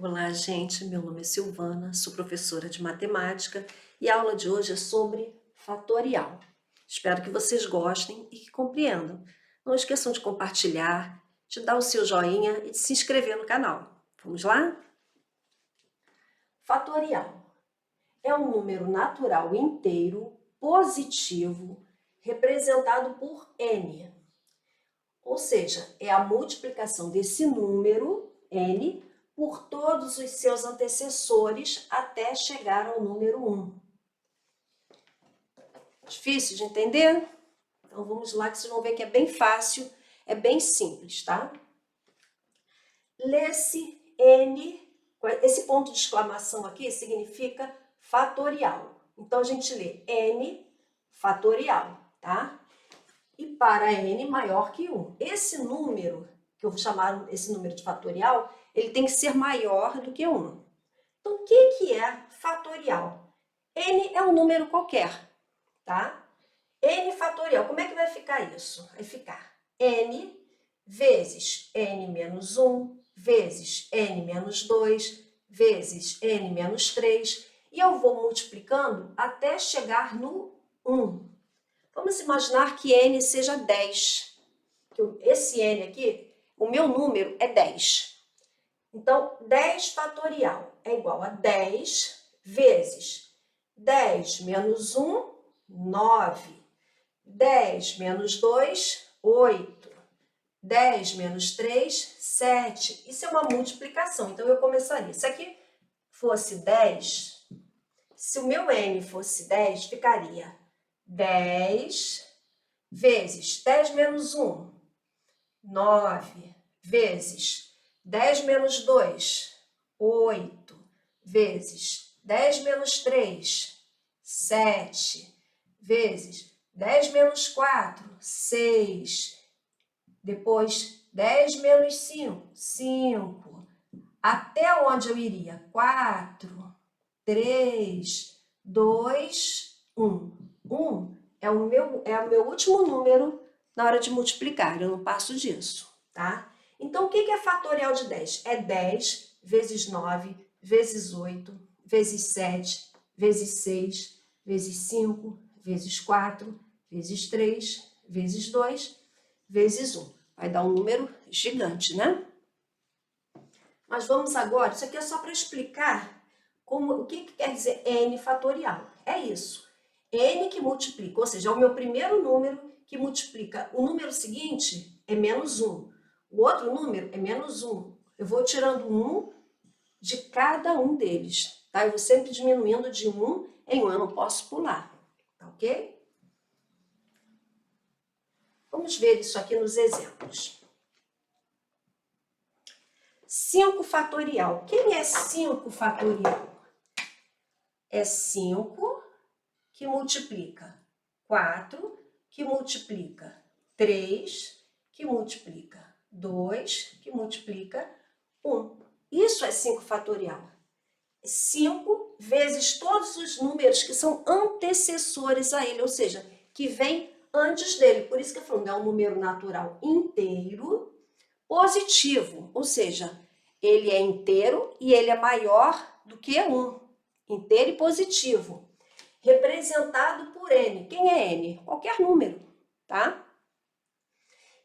Olá, gente. Meu nome é Silvana, sou professora de matemática e a aula de hoje é sobre fatorial. Espero que vocês gostem e que compreendam. Não esqueçam de compartilhar, de dar o seu joinha e de se inscrever no canal. Vamos lá? Fatorial é um número natural inteiro positivo representado por n. Ou seja, é a multiplicação desse número, n, por todos os seus antecessores até chegar ao número 1. Difícil de entender? Então vamos lá que vocês vão ver que é bem fácil, é bem simples, tá? Lê-se n, esse ponto de exclamação aqui significa fatorial. Então a gente lê n fatorial, tá? E para n maior que 1. Esse número, que eu vou chamar esse número de fatorial, ele tem que ser maior do que 1. Então, o que é fatorial? N é um número qualquer, tá? N fatorial, como é que vai ficar isso? Vai ficar n vezes n menos 1, vezes n menos 2, vezes n menos 3, e eu vou multiplicando até chegar no 1. Vamos imaginar que n seja 10. Esse n aqui, o meu número é 10. Então, 10 fatorial é igual a 10 vezes 10 menos 1, 9. 10 menos 2, 8. 10 menos 3, 7. Isso é uma multiplicação. Então, eu começaria. Se aqui fosse 10, se o meu n fosse 10, ficaria 10 vezes 10 menos 1, 9, vezes 10 menos 2, 8, vezes 10 menos 3, 7, vezes 10 menos 4, 6, depois 10 menos 5, 5, até onde eu iria? 4, 3, 2, 1. 1 é o meu último número na hora de multiplicar, eu não passo disso, tá? Então, o que é fatorial de 10? É 10 vezes 9, vezes 8, vezes 7, vezes 6, vezes 5, vezes 4, vezes 3, vezes 2, vezes 1. Vai dar um número gigante, né? Mas vamos agora, isso aqui é só para explicar o que quer dizer n fatorial. É isso. N que multiplica, ou seja, é o meu primeiro número que multiplica. O número seguinte é menos 1. O outro número é menos 1. Eu vou tirando 1 de cada um deles, tá? Eu vou sempre diminuindo de 1 em 1, eu não posso pular, tá ok? Vamos ver isso aqui nos exemplos. 5 fatorial. Quem é 5 fatorial? É 5 que multiplica 4, que multiplica 3, que multiplica 2, que multiplica 1. Isso é 5 fatorial. 5 vezes todos os números que são antecessores a ele, ou seja, que vem antes dele. Por isso que eu falo, é um número natural inteiro positivo, ou seja, ele é inteiro e ele é maior do que 1. Inteiro e positivo. Representado por n. Quem é n? Qualquer número, tá?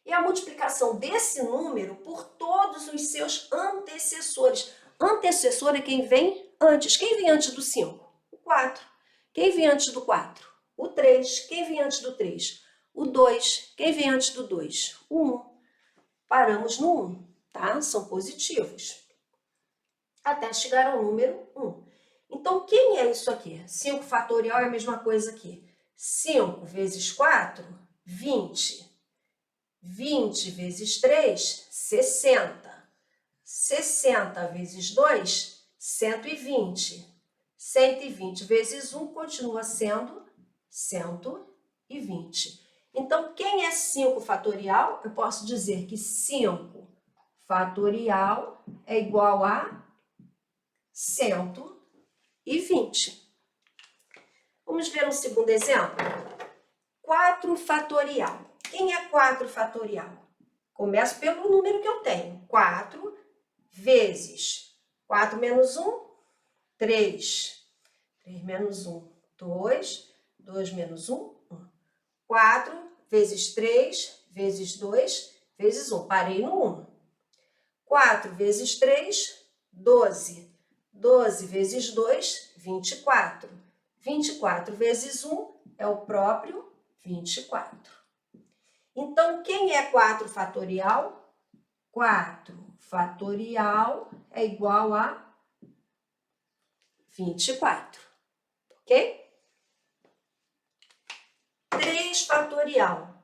E a multiplicação desse número por todos os seus antecessores. Antecessor é quem vem antes. Quem vem antes do 5? O 4. Quem vem antes do 4? O 3. Quem vem antes do 3? O 2. Quem vem antes do 2? O 1. Paramos no 1, tá? São positivos. Até chegar ao número 1. Então, quem é isso aqui? 5 fatorial é a mesma coisa aqui. 5 vezes 4, 20. 20 vezes 3, 60. 60 vezes 2, 120. 120 vezes 1 continua sendo 120. Então, quem é 5 fatorial? Eu posso dizer que 5 fatorial é igual a 120. Vamos ver um segundo exemplo? 4 fatorial. Quem é 4 fatorial? Começo pelo número que eu tenho. 4 vezes 4 menos 1, 3. 3 menos 1, 2. 2 menos 1, 1. 4 vezes 3, vezes 2, vezes 1. Parei no 1. 4 vezes 3, 12. 12 vezes 2, 24. 24 vezes 1 é o próprio 24. Então, quem é 4 fatorial? 4 fatorial é igual a 24, ok? 3 fatorial.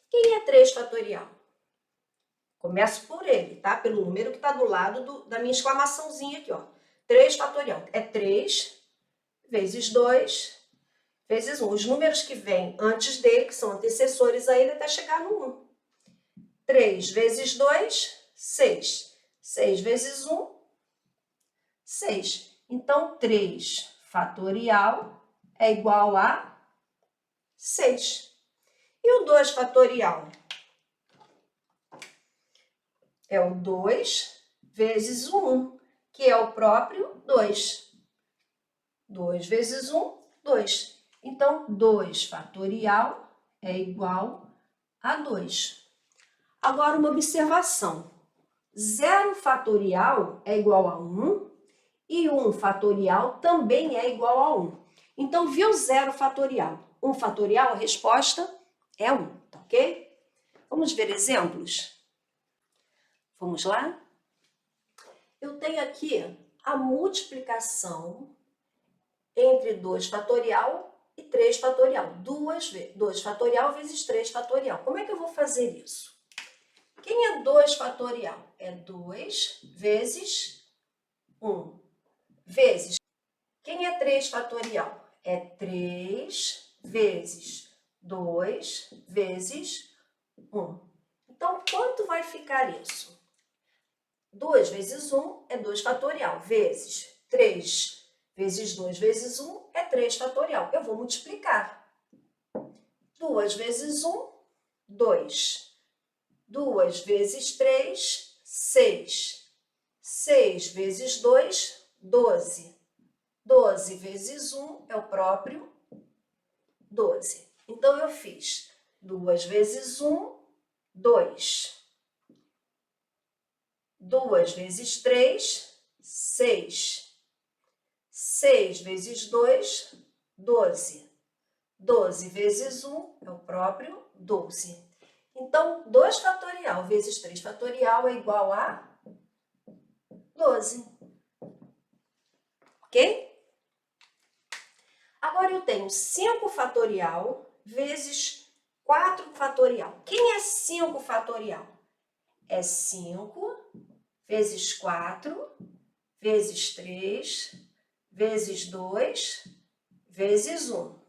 Quem é 3 fatorial? Começo por ele, tá? Pelo número que está do lado da minha exclamaçãozinha aqui, ó. 3 fatorial. É 3 vezes 2 vezes 1. Os números que vêm antes dele, que são antecessores a ele, até chegar no 1. 3 vezes 2, 6. 6 vezes 1, 6. Então, 3 fatorial é igual a 6. E o 2 fatorial? É o 2 vezes o 1, que é o próprio 2. 2 vezes 1, 2. Então, 2 fatorial é igual a 2. Agora, uma observação. 0 fatorial é igual a 1 e 1 fatorial também é igual a 1. Então, viu 0 fatorial? 1 fatorial, a resposta é 1, tá ok? Vamos ver exemplos? Vamos lá? Eu tenho aqui a multiplicação entre 2 fatorial e 3 fatorial. 2 fatorial vezes 3 fatorial. Como é que eu vou fazer isso? Quem é 2 fatorial? É 2 vezes 1 vezes. Quem é 3 fatorial? É 3 vezes 2 vezes 1. Então, quanto vai ficar isso? 2 vezes 1 é 2 fatorial, vezes 3 vezes 2 vezes 1 é 3 fatorial. Eu vou multiplicar. 2 vezes 1, 2. 2 vezes 3, 6. 6 vezes 2, 12. 12 vezes 1 é o próprio 12. Então, eu fiz 2 vezes 1, 2. 2 vezes 3, 6. 6 vezes 2, 12. 12 vezes 1 é o próprio 12. Então, 2 fatorial vezes 3 fatorial é igual a 12. Ok? Agora, eu tenho 5 fatorial vezes 4 fatorial. Quem é 5 fatorial? É 5 vezes 4 vezes 3 vezes 2 vezes 1.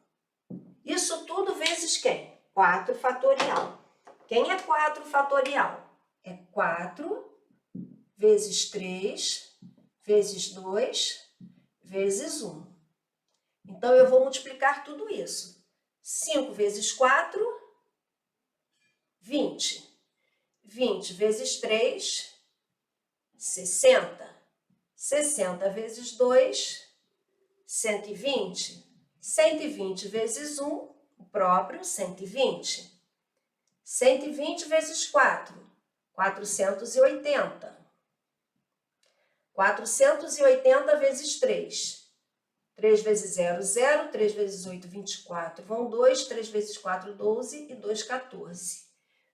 Isso tudo vezes quem? 4 fatorial. Quem é 4 fatorial? É 4 vezes 3 vezes 2 vezes 1. Então, eu vou multiplicar tudo isso. 5 vezes 4, 20. 20 vezes 3, 60. 60 vezes 2, 120. 120 vezes 1, o próprio 120. 120 vezes 4, 480. 480 vezes 3. 3 vezes 0, 0. 3 vezes 8, 24. Vão 2. 3 vezes 4, 12. E 2, 14.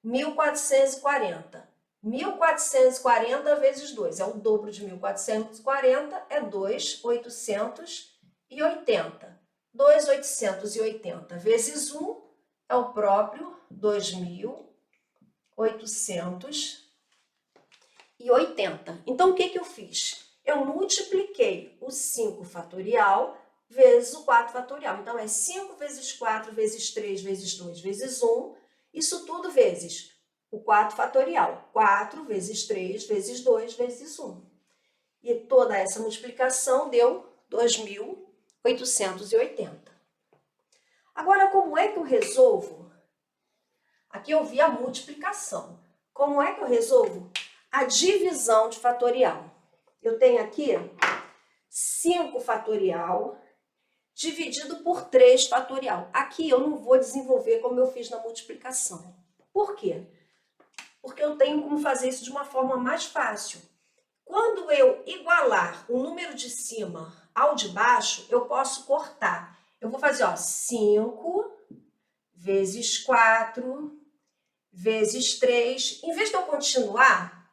1440. 1440 vezes 2. É o dobro de 1440. É 2.880. 2.880 vezes 1 é o próprio 2.880. Então, o que eu fiz? Eu multipliquei o 5 fatorial vezes o 4 fatorial. Então, é 5 vezes 4 vezes 3 vezes 2 vezes 1. Isso tudo vezes o 4 fatorial. 4 vezes 3 vezes 2 vezes 1. E toda essa multiplicação deu 2.880. Agora, como é que eu resolvo? Aqui eu vi a multiplicação. Como é que eu resolvo a divisão de fatorial? eu tenho aqui 5 fatorial dividido por 3 fatorial. Aqui eu não vou desenvolver como eu fiz na multiplicação. Por quê? Porque eu tenho como fazer isso de uma forma mais fácil. Quando eu igualar o número de cima ao de baixo, eu posso cortar. Eu vou fazer, ó, 5 vezes 4 vezes 3. Em vez de eu continuar,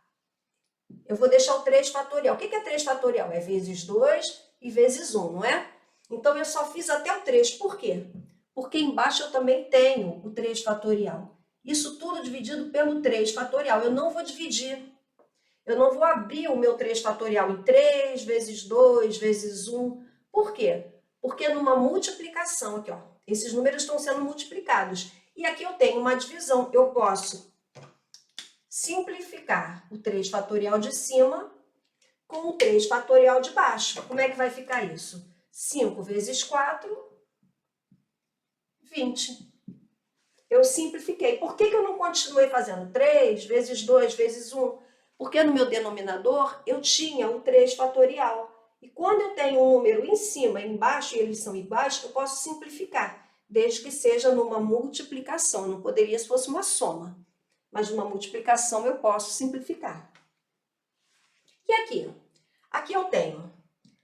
eu vou deixar o 3 fatorial. O que é 3 fatorial? É vezes 2 e vezes 1, não é? Então, eu só fiz até o 3. Por quê? Porque embaixo eu também tenho o 3 fatorial. Isso tudo dividido pelo 3 fatorial. Eu não vou dividir. Eu não vou abrir o meu 3 fatorial em 3 vezes 2 vezes 1. Por quê? Porque numa multiplicação, aqui, ó, esses números estão sendo multiplicados. E aqui eu tenho uma divisão. Eu posso simplificar o 3 fatorial de cima com o 3 fatorial de baixo. Como é que vai ficar isso? 5 vezes 4, 20. Eu simplifiquei. Por que eu não continuei fazendo 3 vezes 2 vezes 1? Porque no meu denominador eu tinha o 3 fatorial. E quando eu tenho um número em cima e embaixo e eles são iguais, eu posso simplificar, desde que seja numa multiplicação. Não poderia se fosse uma soma, mas numa multiplicação eu posso simplificar. E aqui? Aqui eu tenho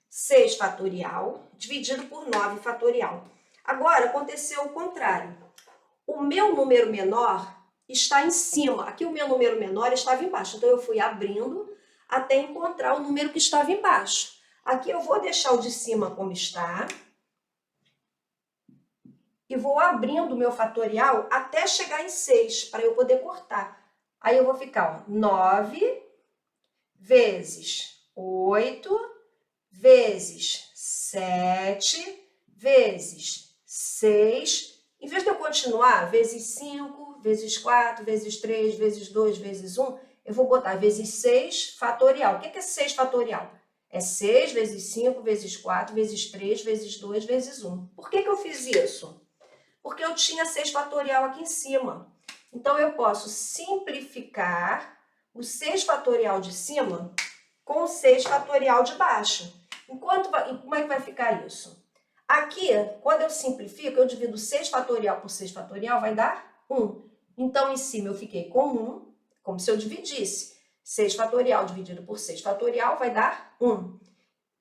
6 fatorial dividido por 9 fatorial. Agora aconteceu o contrário. O meu número menor está em cima. Aqui o meu número menor estava embaixo. Então, eu fui abrindo até encontrar o número que estava embaixo. Aqui eu vou deixar o de cima como está. E vou abrindo o meu fatorial até chegar em 6, para eu poder cortar. Aí eu vou ficar, ó, 9 vezes 8 vezes 7 vezes 6. Em vez de eu continuar, vezes 5, vezes 4, vezes 3, vezes 2, vezes 1, eu vou botar vezes 6 fatorial. O que é 6 fatorial? É 6 vezes 5, vezes 4, vezes 3, vezes 2, vezes 1. Por que eu fiz isso? Porque eu tinha 6 fatorial aqui em cima. Então, eu posso simplificar o 6 fatorial de cima com o 6 fatorial de baixo. Como é que vai ficar isso? Aqui, quando eu simplifico, eu divido 6 fatorial por 6 fatorial, vai dar 1. Então, em cima eu fiquei com 1, como se eu dividisse. 6 fatorial dividido por 6 fatorial vai dar 1.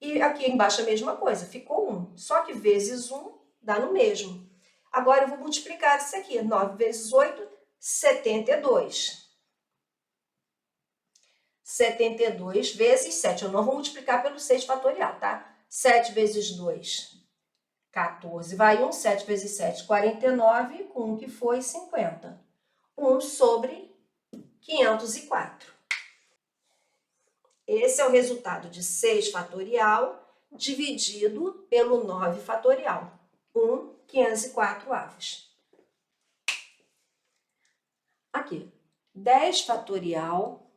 E aqui embaixo a mesma coisa, ficou 1. Só que vezes 1 dá no mesmo. Agora, eu vou multiplicar isso aqui. 9 vezes 8, 72. 72 vezes 7. Eu não vou multiplicar pelo 6 fatorial, tá? 7 vezes 2, 14. Vai 1. 7 vezes 7, 49. Com 1 que foi 50. 1 sobre 504. Esse é o resultado de 6 fatorial dividido pelo 9 fatorial. 504 avos. Aqui, 10 fatorial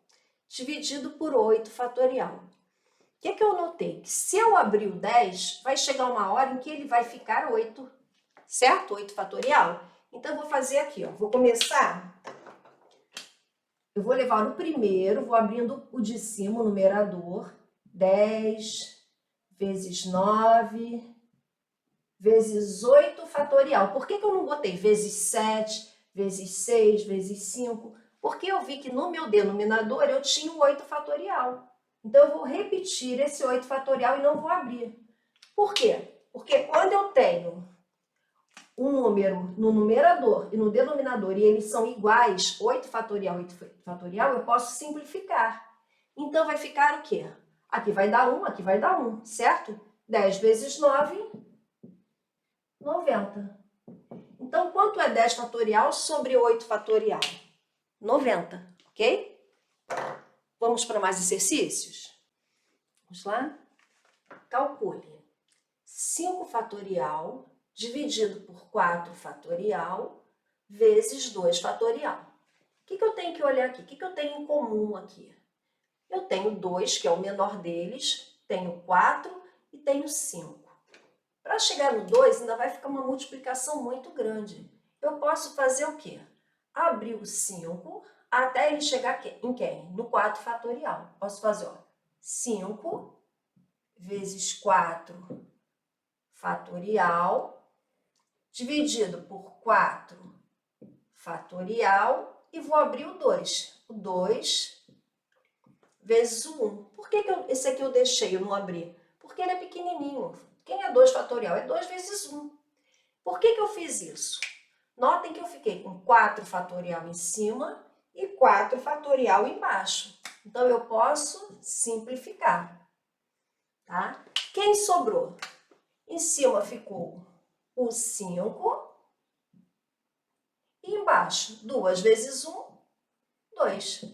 dividido por 8 fatorial. O que eu notei? Que se eu abrir o 10, vai chegar uma hora em que ele vai ficar 8, certo? 8 fatorial. Então, eu vou fazer aqui, ó. Vou começar. Eu vou levar no primeiro, vou abrindo o de cima, o numerador. 10 vezes 9 vezes 8 fatorial. Por que eu não botei vezes 7, vezes 6, vezes 5? Porque eu vi que no meu denominador eu tinha o 8 fatorial. Então, eu vou repetir esse 8 fatorial e não vou abrir. Por quê? Porque quando eu tenho um número no numerador e no denominador e eles são iguais, 8 fatorial, 8 fatorial, eu posso simplificar. Então, vai ficar o quê? Aqui vai dar 1, aqui vai dar 1, certo? 10 vezes 9, 90. Então, quanto é 10 fatorial sobre 8 fatorial? 90, ok? Vamos para mais exercícios? Vamos lá? Calcule 5 fatorial dividido por 4 fatorial vezes 2 fatorial. O que eu tenho que olhar aqui? O que eu tenho em comum aqui? Eu tenho 2, que é o menor deles, tenho 4 e tenho 5. Para chegar no 2, ainda vai ficar uma multiplicação muito grande. Eu posso fazer o quê? Abrir o 5 até ele chegar em quem? No 4 fatorial. Posso fazer, ó, 5 vezes 4 fatorial, dividido por 4 fatorial, e vou abrir o 2. O 2 vezes o 1. Por que esse aqui eu deixei, eu não abri? Porque ele é pequenininho. Quem é 2 fatorial? É 2 vezes 1. Por que eu fiz isso? Notem que eu fiquei com 4 fatorial em cima e 4 fatorial embaixo. Então, eu posso simplificar, tá? Quem sobrou? Em cima ficou o 5 e embaixo 2 vezes 1, 2.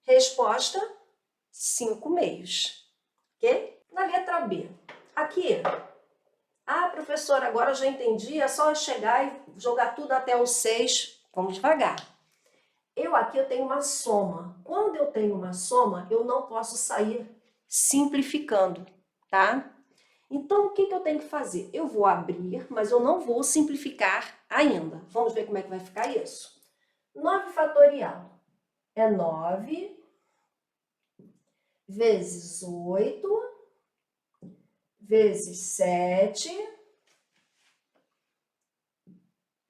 Resposta, 5 meios, ok? Na letra B, aqui, professora, agora eu já entendi, é só eu chegar e jogar tudo até o 6, vamos devagar. Aqui eu tenho uma soma. Quando eu tenho uma soma, eu não posso sair simplificando, tá? Então, o que eu tenho que fazer? Eu vou abrir, mas eu não vou simplificar ainda. Vamos ver como é que vai ficar isso. 9 fatorial é 9 vezes 8 vezes 7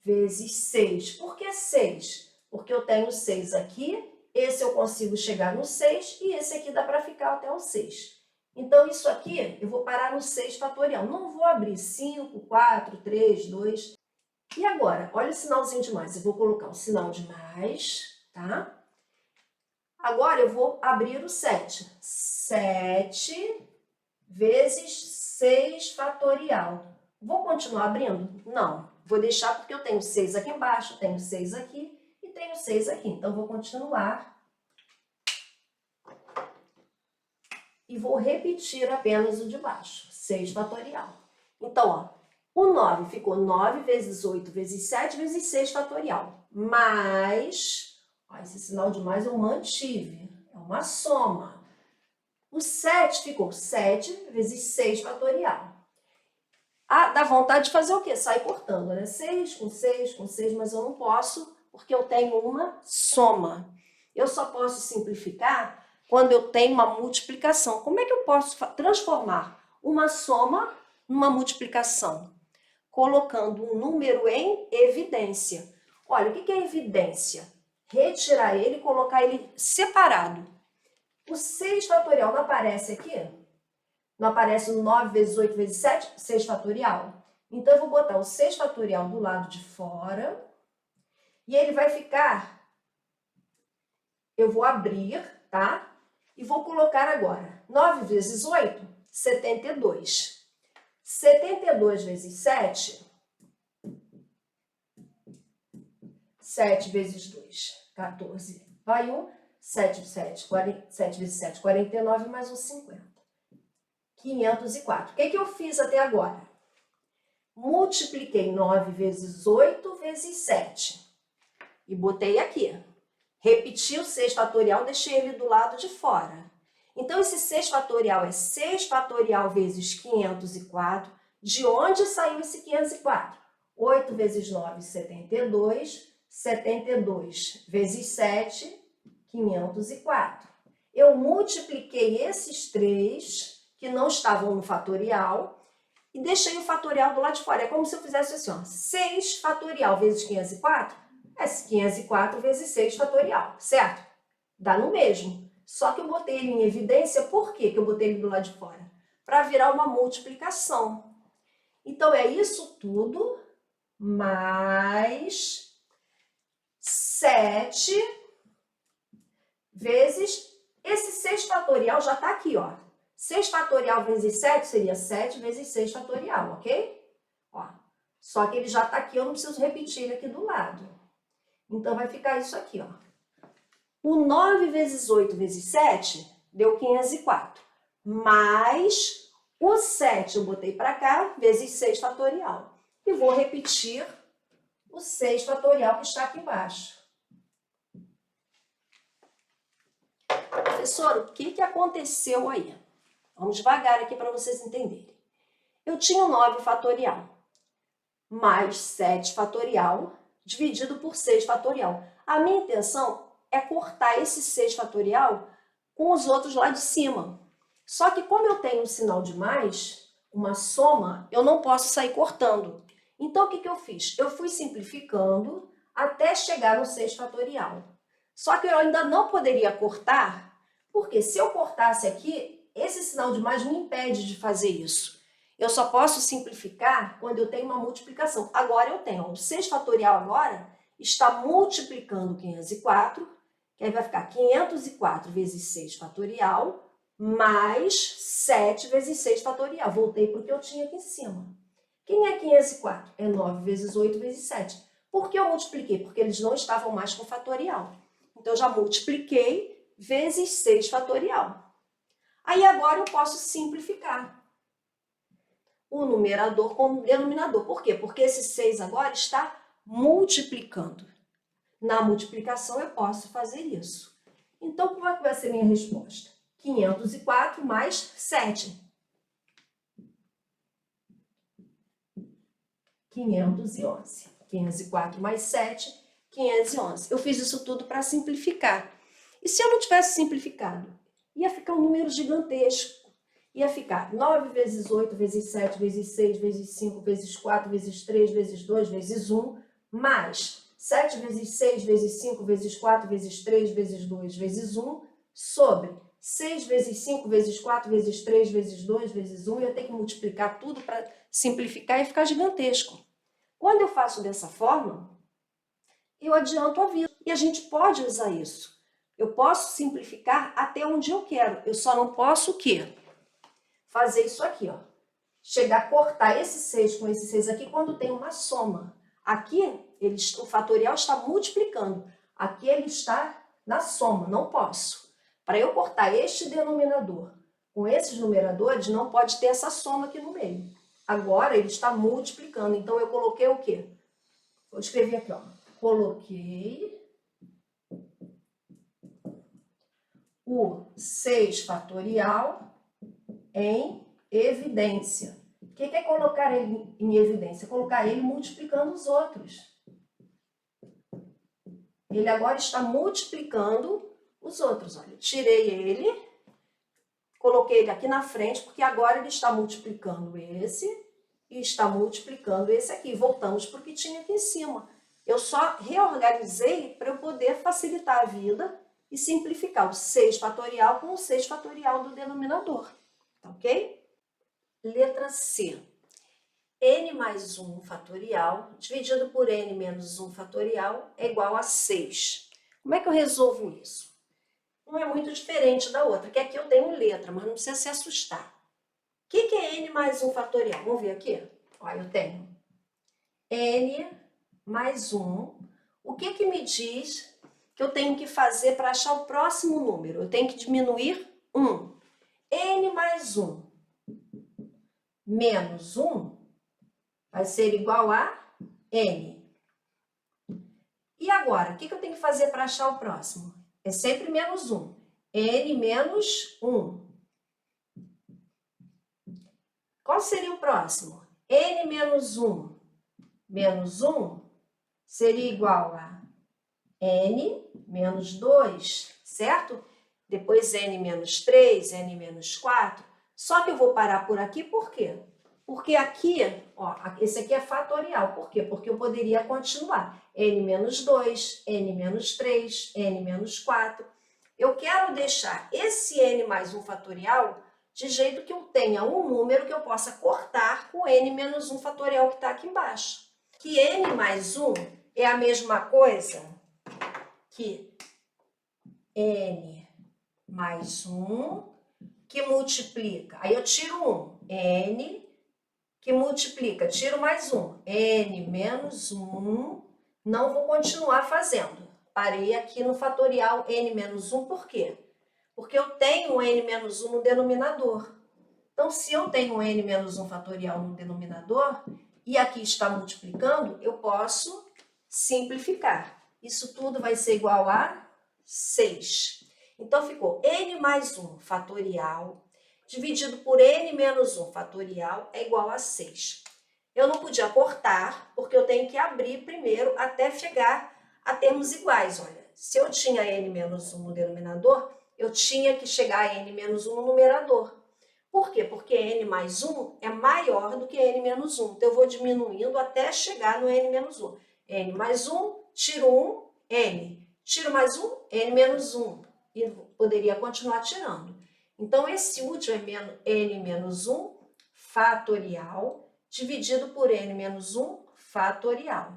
vezes 6. Por que 6? Porque eu tenho 6 aqui, esse eu consigo chegar no 6 e esse aqui dá para ficar até o 6. Então, isso aqui, eu vou parar no 6 fatorial. Não vou abrir 5, 4, 3, 2. E agora, olha o sinalzinho de mais. Eu vou colocar o sinal de mais, tá? Agora, eu vou abrir o 7. 7 vezes 6 fatorial. Vou continuar abrindo? Não. Vou deixar porque eu tenho 6 aqui embaixo, tenho 6 aqui e tenho 6 aqui. Então, vou continuar. E vou repetir apenas o de baixo, 6 fatorial. Então, ó, o 9 ficou 9 vezes 8 vezes 7 vezes 6 fatorial. Mais, ó, esse sinal de mais eu mantive, é uma soma. O 7 ficou 7 vezes 6 fatorial. Dá vontade de fazer o quê? Sair cortando, né? 6 com 6 com 6, mas eu não posso porque eu tenho uma soma. Eu só posso simplificar quando eu tenho uma multiplicação. Como é que eu posso transformar uma soma numa multiplicação? Colocando um número em evidência. Olha, o que é evidência? Retirar ele e colocar ele separado. O 6 fatorial não aparece aqui? Não aparece o 9 vezes 8 vezes 7? 6 fatorial. Então, eu vou botar o 6 fatorial do lado de fora. E ele vai ficar... Eu vou abrir, tá? E vou colocar agora 9 vezes 8, 72. 72 vezes 7, 7 vezes 2, 14. Vai 1, 7 vezes 7, 49, mais um 50. 504. O que eu fiz até agora? Multipliquei 9 vezes 8 vezes 7. E botei aqui. Repeti o 6 fatorial, deixei ele do lado de fora. Então, esse 6 fatorial é 6 fatorial vezes 504. De onde saiu esse 504? 8 vezes 9, 72. 72 vezes 7, 504. Eu multipliquei esses 3, que não estavam no fatorial, e deixei o fatorial do lado de fora. É como se eu fizesse assim, ó, 6 fatorial vezes 504, é 504 vezes 6 fatorial, certo? Dá no mesmo. Só que eu botei ele em evidência, por que eu botei ele do lado de fora? Para virar uma multiplicação. Então, é isso tudo mais 7 vezes... Esse 6 fatorial já está aqui, ó. 6 fatorial vezes 7 seria 7 vezes 6 fatorial, ok? Ó, só que ele já está aqui, eu não preciso repetir ele aqui do lado. Então, vai ficar isso aqui, ó. O 9 vezes 8 vezes 7 deu 504. Mais o 7 eu botei para cá, vezes 6 fatorial. E vou repetir o 6 fatorial que está aqui embaixo. Professor, o que aconteceu aí? Vamos devagar aqui para vocês entenderem. Eu tinha o 9 fatorial mais 7 fatorial dividido por 6 fatorial. A minha intenção é cortar esse 6 fatorial com os outros lá de cima. Só que como eu tenho um sinal de mais, uma soma, eu não posso sair cortando. Então, o que eu fiz? Eu fui simplificando até chegar no 6 fatorial. Só que eu ainda não poderia cortar, porque se eu cortasse aqui, esse sinal de mais me impede de fazer isso. Eu só posso simplificar quando eu tenho uma multiplicação. Agora eu tenho, o 6 fatorial agora está multiplicando 504, que aí vai ficar 504 vezes 6 fatorial, mais 7 vezes 6 fatorial. Voltei para o que eu tinha aqui em cima. Quem é 504? É 9 vezes 8 vezes 7. Por que eu multipliquei? Porque eles não estavam mais com fatorial. Então, eu já multipliquei vezes 6 fatorial. Aí, agora, eu posso simplificar o numerador com o denominador. Por quê? Porque esse 6 agora está multiplicando. Na multiplicação, eu posso fazer isso. Então, como é que vai ser a minha resposta? 504 mais 7. 511. 504 mais 7, 511. Eu fiz isso tudo para simplificar. E se eu não tivesse simplificado? Ia ficar um número gigantesco. Ia ficar 9 vezes 8, vezes 7, vezes 6, vezes 5, vezes 4, vezes 3, vezes 2, vezes 1, mais 7 vezes 6, vezes 5, vezes 4, vezes 3, vezes 2, vezes 1, sobre 6 vezes 5, vezes 4, vezes 3, vezes 2, vezes 1. Eu tenho que multiplicar tudo para simplificar e ficar gigantesco. Quando eu faço dessa forma, eu adianto a vida. E a gente pode usar isso. Eu posso simplificar até onde eu quero. Eu só não posso o quê? Fazer isso aqui, ó. Chegar a cortar esse 6 com esse 6 aqui quando tem uma soma. Aqui, o fatorial está multiplicando. Aqui ele está na soma, não posso. Para eu cortar este denominador com esses numeradores, não pode ter essa soma aqui no meio. Agora ele está multiplicando, então eu coloquei o quê? Vou escrever aqui, ó. Coloquei o 6 fatorial em evidência. O que é colocar ele em evidência? Colocar ele multiplicando os outros. Ele agora está multiplicando os outros. Olha, eu tirei ele, coloquei ele aqui na frente, porque agora ele está multiplicando esse e está multiplicando esse aqui. Voltamos para o que tinha aqui em cima. Eu só reorganizei para eu poder facilitar a vida e simplificar o 6 fatorial com o 6 fatorial do denominador. Tá ok? Letra C. N mais 1 fatorial dividido por N menos 1 fatorial é igual a 6. Como é que eu resolvo isso? Não é muito diferente da outra, que aqui eu tenho letra, mas não precisa se assustar. O que é N mais 1 fatorial? Vamos ver aqui? Olha, eu tenho N mais 1. O que me diz que eu tenho que fazer para achar o próximo número? Eu tenho que diminuir 1. N mais 1 menos 1 vai ser igual a N. E agora, o que eu tenho que fazer para achar o próximo? É sempre menos 1. N menos 1. Qual seria o próximo? N menos 1 menos 1 seria igual a N menos 2, certo? Depois N menos 3, N menos 4. Só que eu vou parar por aqui, por quê? Porque aqui, ó, esse aqui é fatorial. Por quê? Porque eu poderia continuar. N menos 2, N menos 3, N menos 4. Eu quero deixar esse N mais 1 fatorial de jeito que eu tenha um número que eu possa cortar com N menos 1 fatorial que está aqui embaixo. Que N mais 1 é a mesma coisa que N mais 1 que multiplica. Aí eu tiro 1. N que multiplica, tiro mais 1. N menos 1. Não vou continuar fazendo. Parei aqui no fatorial N menos 1. Por quê? Porque eu tenho N menos 1 no denominador. Então, se eu tenho N menos 1 fatorial no denominador, e aqui está multiplicando, eu posso simplificar. Isso tudo vai ser igual a 6. Então, ficou N mais 1 fatorial dividido por N menos 1 fatorial é igual a 6. Eu não podia cortar, porque eu tenho que abrir primeiro até chegar a termos iguais. Olha, se eu tinha N menos 1 no denominador, eu tinha que chegar a n menos 1 no numerador. Por quê? Porque n mais 1 é maior do que n menos 1. Então, eu vou diminuindo até chegar no n menos 1. n mais 1, tiro 1, n. Tiro mais 1, n menos 1. E poderia continuar tirando. Então, esse último é n menos 1 fatorial dividido por n menos 1 fatorial.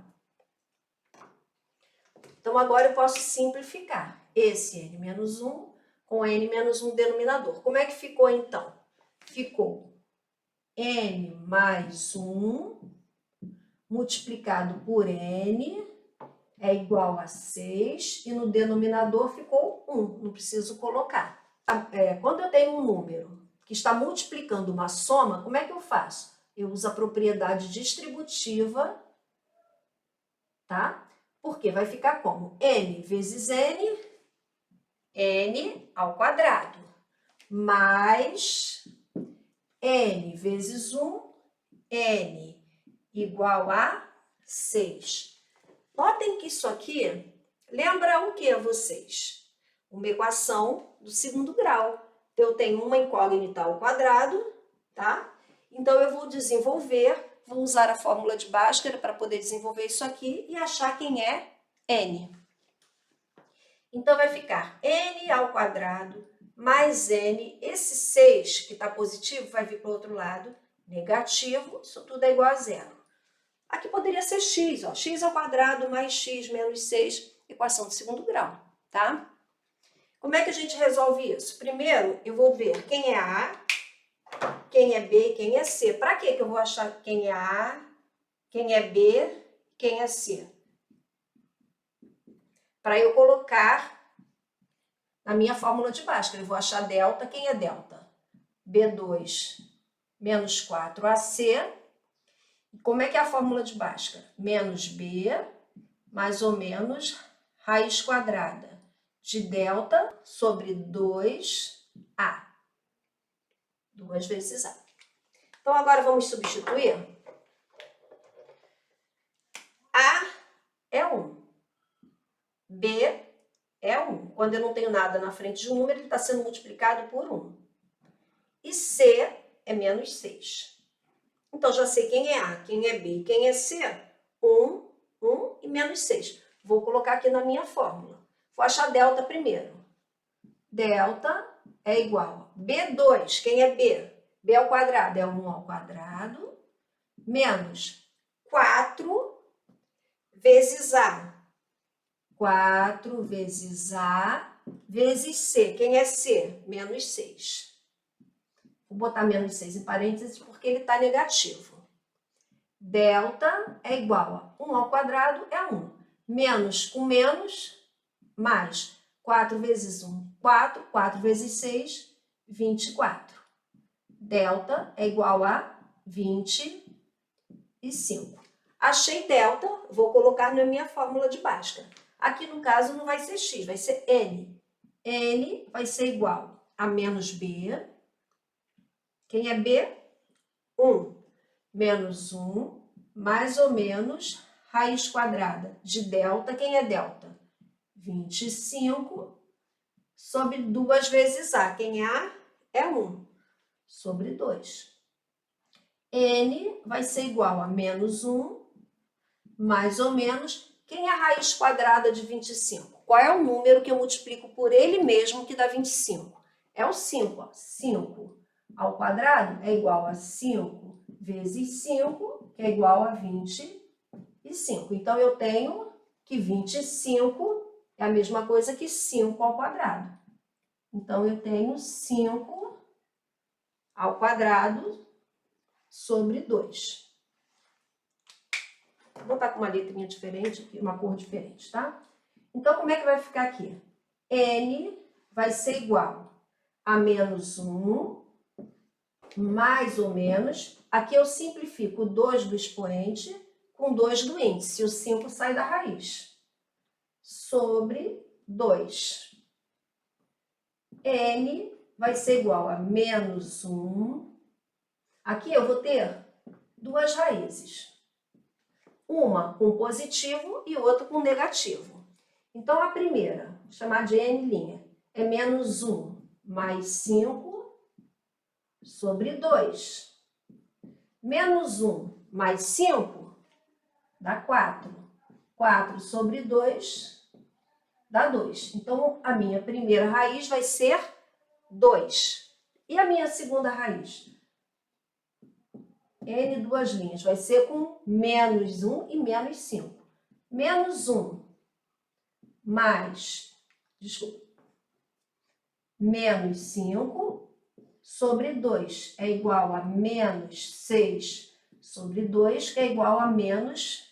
Então, agora eu posso simplificar esse n menos 1 com n menos 1 denominador. Como é que ficou, então? Ficou n mais 1 multiplicado por n é igual a 6 e no denominador ficou 1, não preciso colocar. Quando eu tenho um número que está multiplicando uma soma, como é que eu faço? Eu uso a propriedade distributiva, tá? Porque vai ficar como? N vezes n, n ao quadrado, mais n vezes 1, n igual a 6. Notem que isso aqui lembra o que a vocês? Uma equação do segundo grau. Eu tenho uma incógnita ao quadrado, tá? Então, eu vou vou usar a fórmula de Bhaskara para poder desenvolver isso aqui e achar quem é n. Então, vai ficar n ao quadrado mais n. Esse 6 que está positivo vai vir para o outro lado, negativo, isso tudo é igual a zero. Aqui poderia ser x, ó, x ao quadrado mais x menos 6, equação de segundo grau, tá? Como é que a gente resolve isso? Primeiro, eu vou ver quem é A, quem é B e quem é C. Para que eu vou achar quem é A, quem é B, quem é C? Para eu colocar na minha fórmula de Bhaskara. Eu vou achar delta. Quem é delta? B2 menos 4AC. Como é que é a fórmula de Bhaskara? Menos B mais ou menos raiz quadrada de delta sobre 2A. 2 vezes A. Então, agora vamos substituir. A é 1. B é 1. Quando eu não tenho nada na frente de um número, ele está sendo multiplicado por 1. E C é menos 6. Então, já sei quem é A, quem é B e quem é C. 1, 1 e menos 6. Vou colocar aqui na minha fórmula. Vou achar delta primeiro. Delta é igual a B2. Quem é B? B ao quadrado é 1 ao quadrado, menos 4 vezes A. 4 vezes A vezes C. Quem é C? Menos 6. Vou botar menos 6 em parênteses porque ele está negativo. Delta é igual a 1 ao quadrado é 1. Menos com menos, mais 4 vezes 1, 4. 4 vezes 6, 24. Delta é igual a 25. Achei delta, vou colocar na minha fórmula de Bhaskara. Aqui, no caso, não vai ser x, vai ser n. N vai ser igual a menos b. Quem é b? 1. Menos 1, mais ou menos raiz quadrada de delta. Quem é delta? 25 sobre 2 vezes A. Quem é A? É 1 sobre 2. N vai ser igual a menos 1, mais ou menos. Quem é a raiz quadrada de 25? Qual é o número que eu multiplico por ele mesmo que dá 25? É o 5. Ó. 5 ao quadrado é igual a 5 vezes 5, que é igual a 25. Então, eu tenho que 25 é a mesma coisa que 5 ao quadrado. Então, eu tenho 5 ao quadrado sobre 2. Vou botar com uma letrinha diferente aqui, uma cor diferente, tá? Então, como é que vai ficar aqui? N vai ser igual a menos 1, mais ou menos. Aqui eu simplifico o 2 do expoente com 2 do índice. O 5 sai da raiz. Sobre 2. N vai ser igual a menos 1. Aqui eu vou ter duas raízes. Uma com positivo e outra com negativo. Então, a primeira, vou chamar de N', é menos 1 mais 5 sobre 2. Menos 1 mais 5 dá 4. 4 sobre 2 dá 2. Então, a minha primeira raiz vai ser 2. E a minha segunda raiz? N duas linhas. Vai ser com menos 1 e menos 5. Menos 1 mais, menos 5 sobre 2 é igual a menos 6 sobre 2, que é igual a menos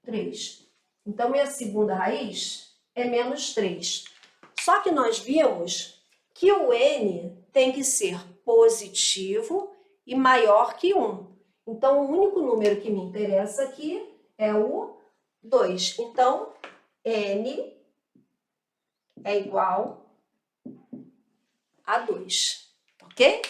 3. Então, minha segunda raiz é menos 3. Só que nós vimos que o N tem que ser positivo e maior que 1. Então, o único número que me interessa aqui é o 2. Então, N é igual a 2, ok?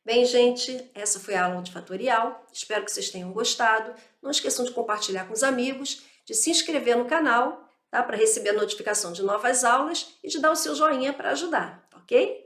Bem, gente, essa foi a aula de fatorial. Espero que vocês tenham gostado. Não esqueçam de compartilhar com os amigos, de se inscrever no canal, tá? Para receber a notificação de novas aulas e de dar o seu joinha para ajudar, ok?